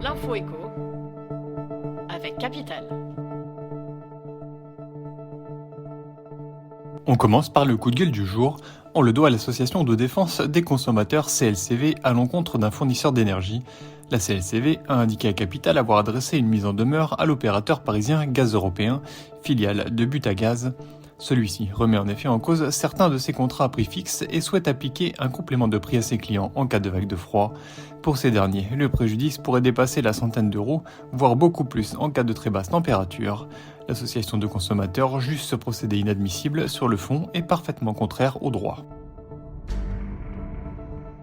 L'info éco avec Capital. On commence par le coup de gueule du jour. On le doit à l'association de défense des consommateurs CLCV à l'encontre d'un fournisseur d'énergie. La CLCV a indiqué à Capital avoir adressé une mise en demeure à l'opérateur parisien Gaz Européen, filiale de Butagaz. Celui-ci remet en effet en cause certains de ses contrats à prix fixe et souhaite appliquer un complément de prix à ses clients en cas de vague de froid. Pour ces derniers, le préjudice pourrait dépasser la centaine d'euros, voire beaucoup plus en cas de très basse température. L'association de consommateurs juge ce procédé inadmissible sur le fond et parfaitement contraire au droit.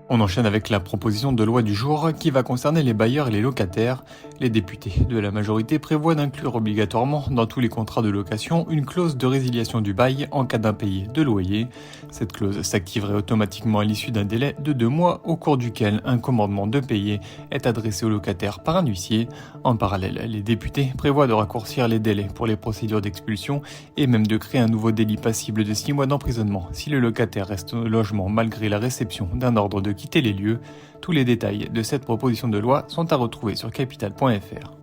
On enchaîne avec la proposition de loi du jour qui va concerner les bailleurs et les locataires. Les députés de la majorité prévoient d'inclure obligatoirement dans tous les contrats de location une clause de résiliation du bail en cas d'impayé de loyer. Cette clause s'activerait automatiquement à l'issue d'un délai de 2 mois au cours duquel un commandement de payer est adressé au locataire par un huissier. En parallèle, les députés prévoient de raccourcir les délais pour les procédures d'expulsion et même de créer un nouveau délit passible de 6 mois d'emprisonnement si le locataire reste au logement malgré la réception d'un ordre de quitter les lieux. Tous les détails de cette proposition de loi sont à retrouver sur capital.fr.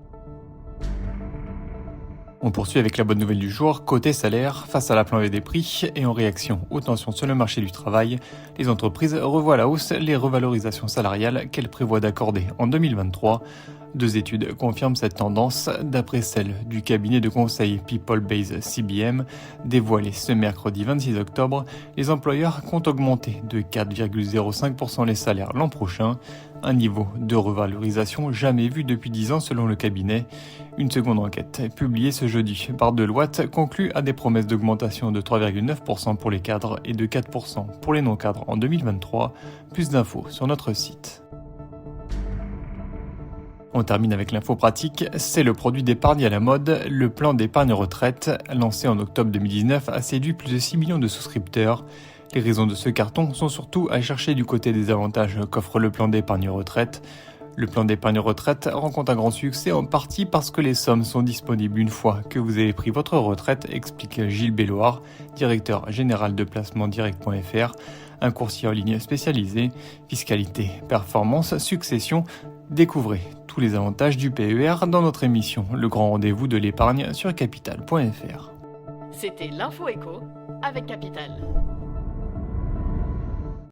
On poursuit avec la bonne nouvelle du jour. Côté salaire, face à la flambée des prix et en réaction aux tensions sur le marché du travail, les entreprises revoient à la hausse les revalorisations salariales qu'elles prévoient d'accorder en 2023. 2 études confirment cette tendance. D'après celle du cabinet de conseil People-Base CBM, dévoilée ce mercredi 26 octobre, les employeurs comptent augmenter de 4,05% les salaires l'an prochain, un niveau de revalorisation jamais vu depuis 10 ans selon le cabinet. Une seconde enquête, publiée ce jeudi par Deloitte, conclut à des promesses d'augmentation de 3,9% pour les cadres et de 4% pour les non-cadres en 2023. Plus d'infos sur notre site. On termine avec l'info pratique, c'est le produit d'épargne à la mode. Le plan d'épargne retraite, lancé en octobre 2019, a séduit plus de 6 millions de souscripteurs. Les raisons de ce carton sont surtout à chercher du côté des avantages qu'offre le plan d'épargne retraite. Le plan d'épargne retraite rencontre un grand succès en partie parce que les sommes sont disponibles une fois que vous avez pris votre retraite, explique Gilles Belloir, directeur général de placement direct.fr, un courtier en ligne spécialisé, fiscalité, performance, succession. Découvrez tous les avantages du PER dans notre émission Le Grand Rendez-vous de l'épargne sur capital.fr. C'était l'info éco avec Capital.